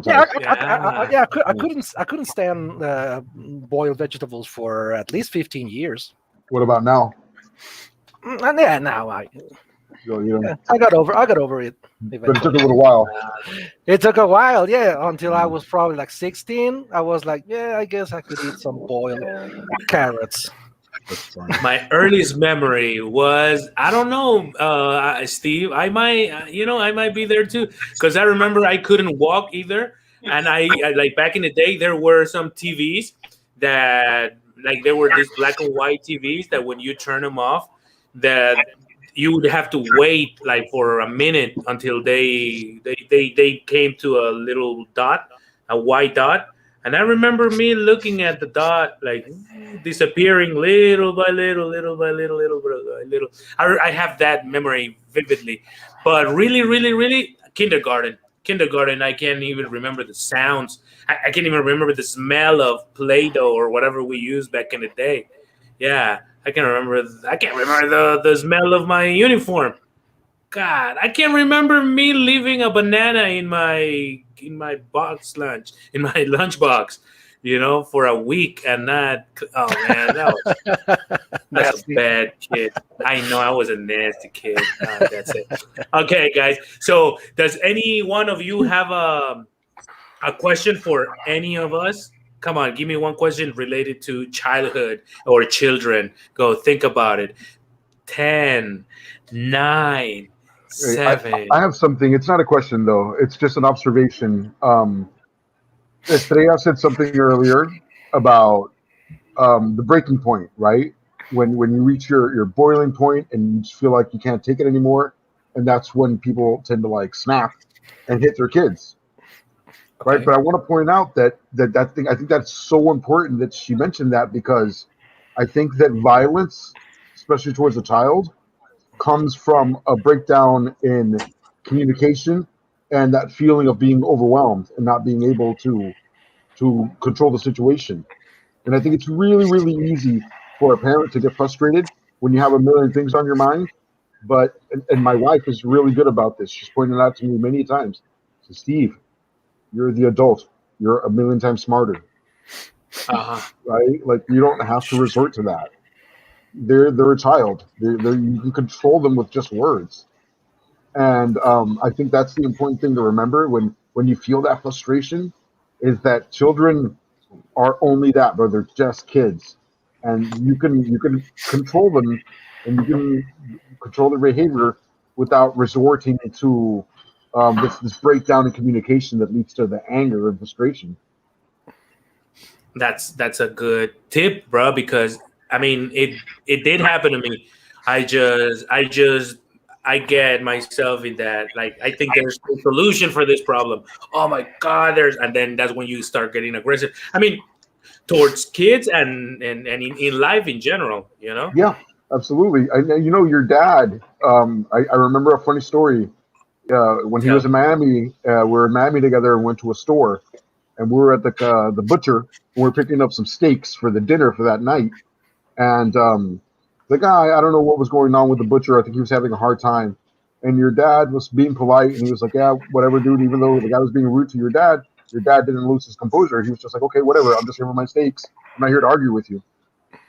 Yeah, I couldn't stand boiled vegetables for at least 15 years. What about now? And yeah, now I Yeah, got over it. but it took a little while. It took a while, yeah, until I was probably like 16. I was like, yeah, I guess I could eat some boiled carrots. My earliest memory was, I don't know, Steve. I might be there too, because I remember I couldn't walk either, and I like back in the day there were some TVs that like there were these black and white TVs that when you turn them off, that you would have to wait like for a minute until they came to a little dot, a white dot. And I remember me looking at the dot, like disappearing little by little, little by little, little by little. I have that memory vividly, but really, really, really, kindergarten. I can't even remember the sounds. I can't even remember the smell of Play-Doh or whatever we used back in the day. Yeah, I can't remember the smell of my uniform. God, I can't remember me leaving a banana in my box lunch, in my lunchbox, for a week and not. Oh man, that's a bad kid. I know I was a nasty kid. That's it. Okay, guys. So, does any one of you have a question for any of us? Come on, give me one question related to childhood or children. Go think about it. 10, 9. 7. I have something. It's not a question though. It's just an observation. Estrella said something earlier about the breaking point, right? When you reach your boiling point and you just feel like you can't take it anymore, and that's when people tend to like snap and hit their kids, right? Okay. But I want to point out that thing. I think that's so important that she mentioned that, because I think that violence, especially towards a child, comes from a breakdown in communication and that feeling of being overwhelmed and not being able to control the situation. And I think it's really, really easy for a parent to get frustrated when you have a million things on your mind. But and my wife is really good about this. She's pointed out to me many times. So, Steve, you're the adult. You're a million times smarter. Right? Like, you don't have to resort to that. They're a child. You can control them with just words. And I think that's the important thing to remember when you feel that frustration, is that children are only that, but they're just kids, and you can control them, and you can control their behavior without resorting to this breakdown in communication that leads to the anger and frustration. That's a good tip, bro, because I mean it did happen to me. I get myself in that, like, I think there's a solution for this problem. Oh my God, and then that's when you start getting aggressive. I mean, towards kids and in life in general, Yeah, Absolutely. Your dad. I remember a funny story. When he was in Miami, we were in Miami together and went to a store, and we were at the butcher. And we were picking up some steaks for the dinner for that night, and the guy, I don't know what was going on with the butcher. I think he was having a hard time, and your dad was being polite, and he was like, "Yeah, whatever, dude." Even though the guy was being rude to your dad didn't lose his composure. He was just like, "Okay, whatever. I'm just here for my steaks. I'm not here to argue with you."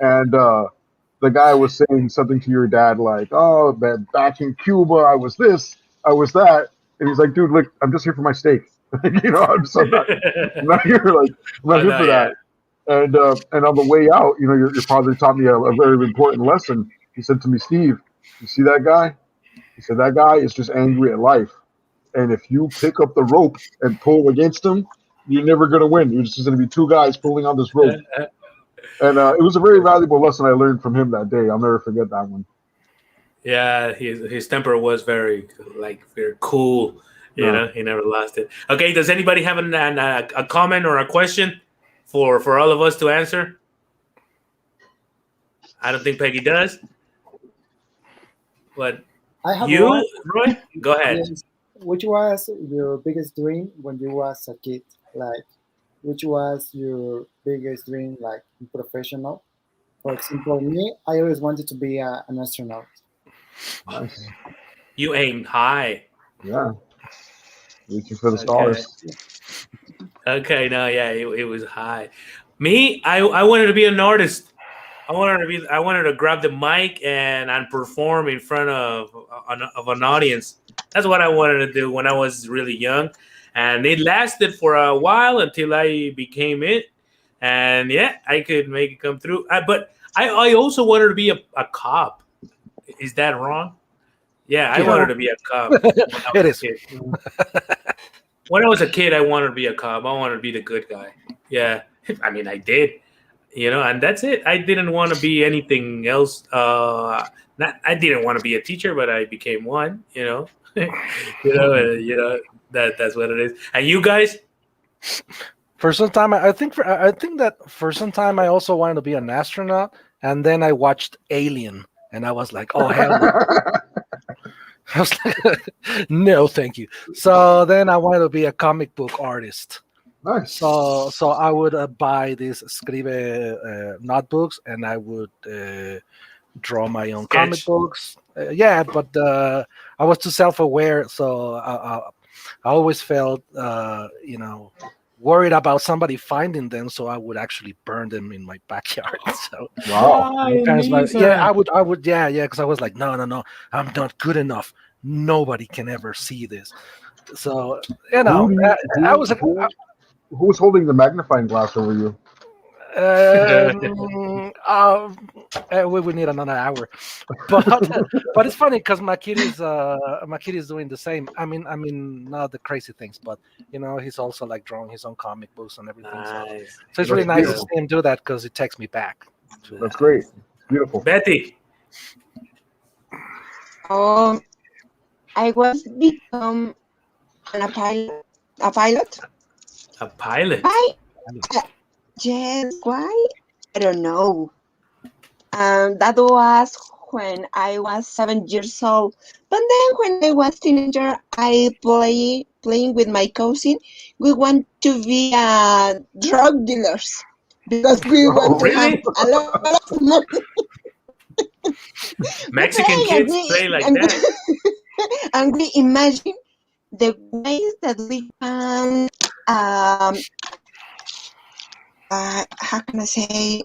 And the guy was saying something to your dad like, "Oh, man, back in Cuba, I was this, I was that," and he's like, "Dude, look, I'm just here for my steak. I'm not here for that." And on the way out, your father taught me a very important lesson. He said to me, "Steve, you see that guy? He said that guy is just angry at life, and if you pick up the rope and pull against him, you're never gonna win. You're just gonna be two guys pulling on this rope." And it was a very valuable lesson I learned from him that day. I'll never forget that one. Yeah, his temper was very cool. You know, he never lost it. Okay, does anybody have a comment or a question for all of us to answer? I don't think Peggy does. But I have you, one. Roy, go ahead. Yes. Which was your biggest dream when you was a kid? Like, which was your biggest dream, like professional? For example, me, I always wanted to be an astronaut. Nice. You aimed high. Yeah. Reaching for the stars. Okay, no, yeah, it was high. Me, I wanted to be an artist. I wanted to grab the mic and perform in front of an audience. That's what I wanted to do when I was really young, and it lasted for a while until I became it. And yeah, I could make it come through. But I also wanted to be a cop. Is that wrong? Yeah, I wanted to be a cop. It is. When I was a kid, I wanted to be a cop. I wanted to be the good guy. Yeah, I mean, I did. And that's it. I didn't want to be anything else. I didn't want to be a teacher, but I became one. That's what it is. And you guys? For some time, I think that for some time I also wanted to be an astronaut, and then I watched Alien, and I was like, "Oh hell no!" I was like, "No, thank you." So then I wanted to be a comic book artist. Nice. So I would buy these Scribe notebooks, and I would draw my own comic books. But I was too self-aware, so I always felt, worried about somebody finding them, so I would actually burn them in my backyard. So wow, I would, because I was like, no, I'm not good enough. Nobody can ever see this. So who was holding the magnifying glass over you? We would need another hour, but it's funny because my kid is doing the same. I mean, not the crazy things, but he's also like drawing his own comic books and everything. Nice. So it's really nice to see him do that because it takes me back. That's great, beautiful. Betty. I was become a pilot. A pilot. A pilot. Yes, why? I don't know. That was when I was 7 years old. But then when I was teenager, I playing with my cousin. We want to be drug dealers because we want to have a lot of money. Mexican kids play like that. And we imagine the ways that we can how can I say,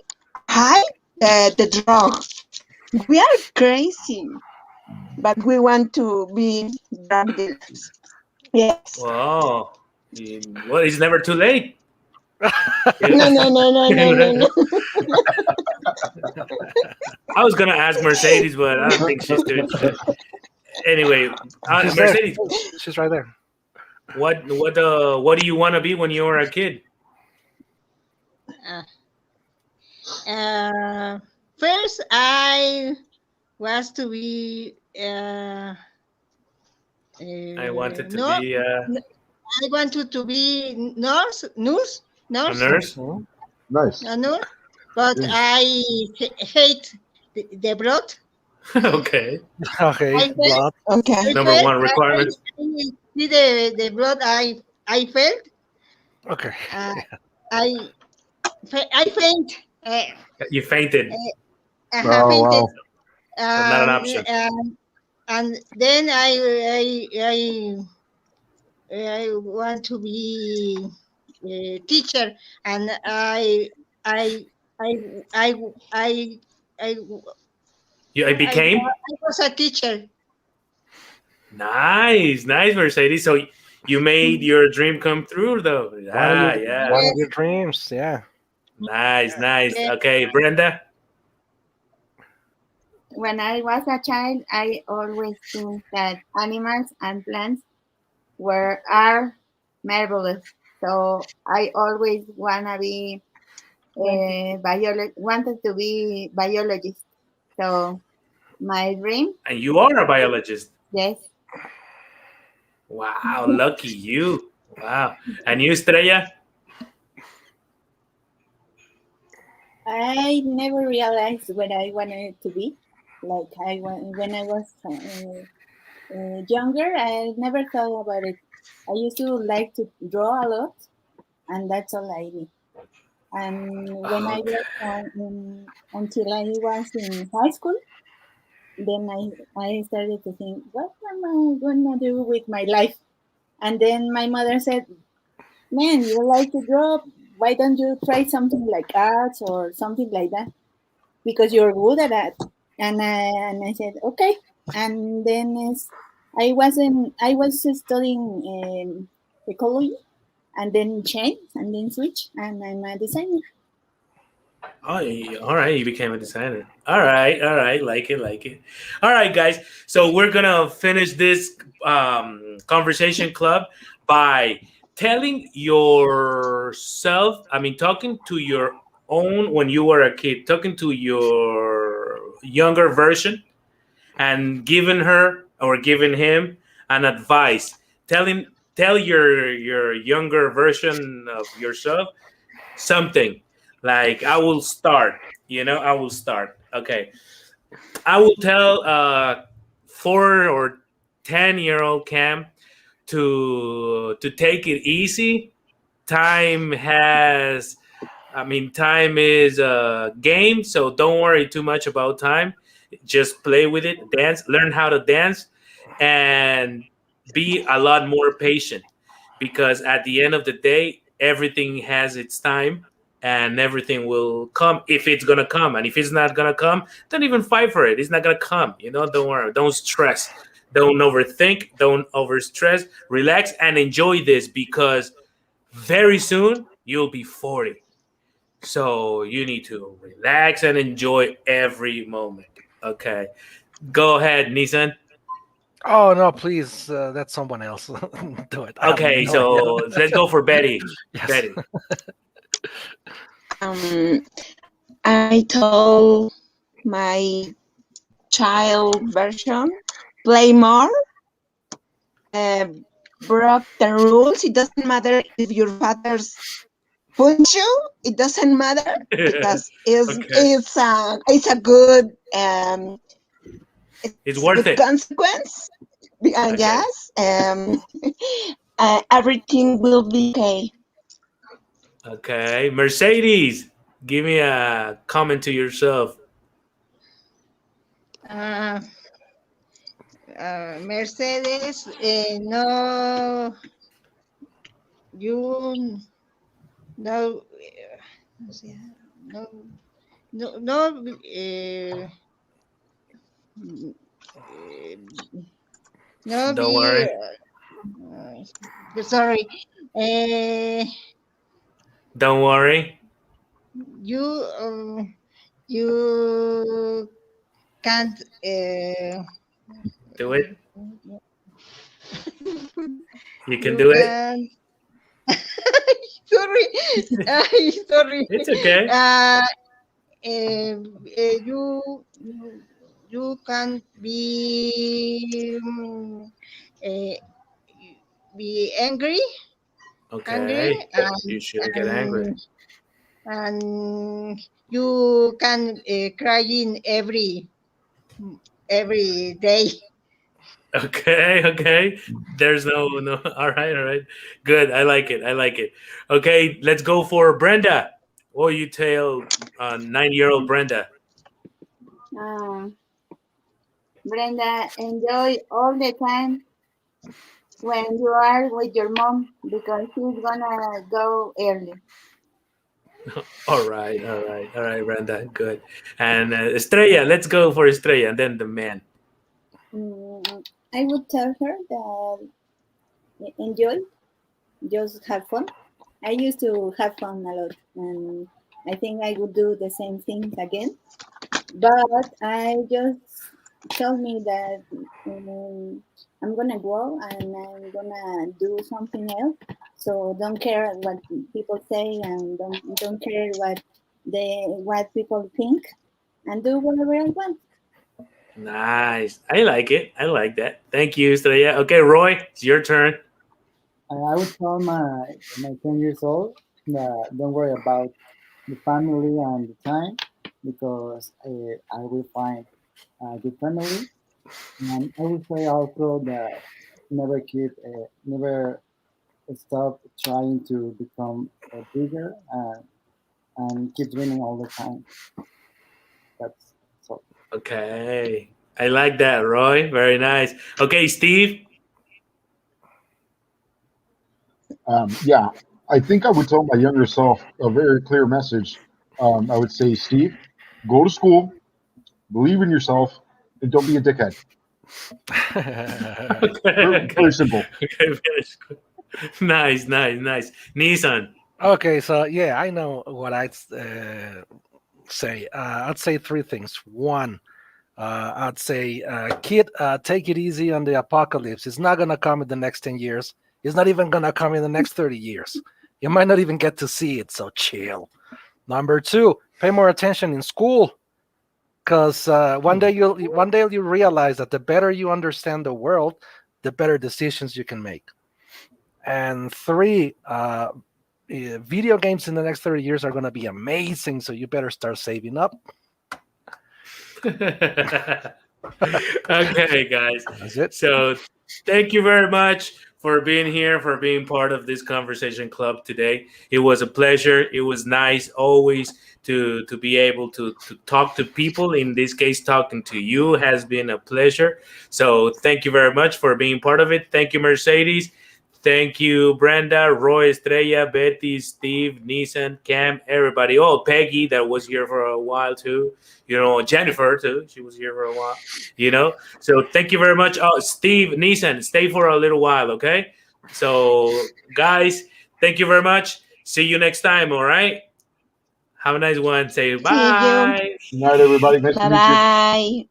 hide the drug. We are crazy, but we want to be drug dealers. Yes. Wow. Well, it's never too late. No. I was gonna ask Mercedes, but I don't think she's doing it. Anyway, Mercedes, she's right there. What do you want to be when you were a kid? First, I was to be. I wanted to be. I wanted to be nurse. A nurse. Nice. A nurse, but I hate the blood. Okay. Okay, I felt, blood. Okay. I Number felt, one requirement. I see the blood I felt. Okay. Uh, I I faint. You fainted. I have Oh fainted. wow. That's not an option. And then I want to be a teacher, and I I I I I I became I was a teacher. nice, Mercedes. So you made your dream come through, though. Yeah. One of Yes, your dreams. Yeah. Nice. yes. Okay, Brenda. When I was a child, I always think that animals and plants are marvelous. So I always wanted to be biologist. So my dream, And you are a biologist. yes, Wow, lucky you. Wow. And you, Estrella? I never realized what I wanted to be. Like when I was younger, I never thought about it. I used to like to draw a lot, and that's all I did. And when I Okay. was until I was in high school, then I started to think, what am I gonna do with my life? And then my mother said, man, you like to draw, why don't you try something like arts or something like that, because you're good at that. And I said, okay. And then I was studying ecology, and then changed, and then switch, and I'm a designer. Oh, all right. You became a designer. All right. Like it. All right, guys. So we're gonna finish this conversation club by telling yourself. I mean, talking to your own when you were a kid, talking to your younger version, and giving her or giving him an advice. Tell your younger version of yourself something like I will start. Okay. I will tell 4 or 10-year-old Cam to take it easy. Time is a game, so don't worry too much about time. Just play with it, dance, learn how to dance, and be a lot more patient, because at the end of the day, everything has its time, and everything will come if it's gonna come. And if it's not gonna come, don't even fight for it. It's not gonna come. Don't worry. Don't stress. Don't overthink. Don't overstress. Relax and enjoy this, because very soon you'll be 40. So you need to relax and enjoy every moment. Okay. Go ahead, Nissan. Oh no, please, let someone else do it. I have Okay, no so idea. let's go for Betty. Yes. Betty. I told my child version, play more, broke the rules. It doesn't matter if your father's punch you. It doesn't matter, because Okay. it's a good It's it's a worth good it. consequence. Okay. Yes, everything will be okay. Okay. Mercedes, give me a comment to yourself. Uh, Mercedes, no, you no, no, no, no. No, Don't be worry. sorry. Uh, Don't worry. you you can't. Do it. You can You do it. can. Sorry, sorry. It's okay. You can't uh, be angry, Okay. and You shouldn't get angry. and you can cry in every every day. Okay. There's no. All right. Good. I like it. Okay, let's go for Brenda. What will you tell 90-year-old Brenda? Um, Brenda, enjoy all the time when you are with your mom because she's gonna go early. All right, Brenda. Good. And Estrella, let's go for Estrella, and then the man. I would tell her that enjoy, just have fun. I used to have fun a lot, and I think I would do the same things again. But I just told me that I'm gonna grow and I'm gonna do something else. So don't care what people say and don't care what people think, and do whatever I want. Nice. I like it. I like that. Thank you, Estrella. Okay, Roy, it's your turn. I would tell my 10 years old that don't worry about the family and the time because I will find a good family. And I would say also that never stop trying to become bigger and keep dreaming all the time. That's so. Okay. I like that, Roy. Very nice. Okay, Steve. Yeah, I think I would tell my younger self a very clear message. I would say, Steve, go to school, believe in yourself, and don't be a dickhead. Very simple. Okay, nice. Nissan. Okay, so yeah, I know what I'd say. I'd say three things. One, I'd say, kid, take it easy on the apocalypse. It's not gonna come in the next 10 years. It's not even gonna come in the next 30 years. You might not even get to see it, so chill. Number two, pay more attention in school, because one day you'll realize that the better you understand the world, the better decisions you can make. And three, video games in the next 30 years are going to be amazing, so you better start saving up. Okay, guys. That's it. So thank you very much for being here, for being part of this conversation club today. It was a pleasure. It was nice always to be able to talk to people. In this case, talking to you has been a pleasure. So thank you very much for being part of it. Thank you, Mercedes. Thank you, Brenda, Roy, Estrella, Betty, Steve, Nissan, Cam, everybody. Oh, Peggy, that was here for a while too. Jennifer too. She was here for a while. So thank you very much. Oh, Steve, Nissan, stay for a little while, okay? So, guys, thank you very much. See you next time, all right? Have a nice one. Say bye. Good night, everybody. Nice to meet you. Bye bye.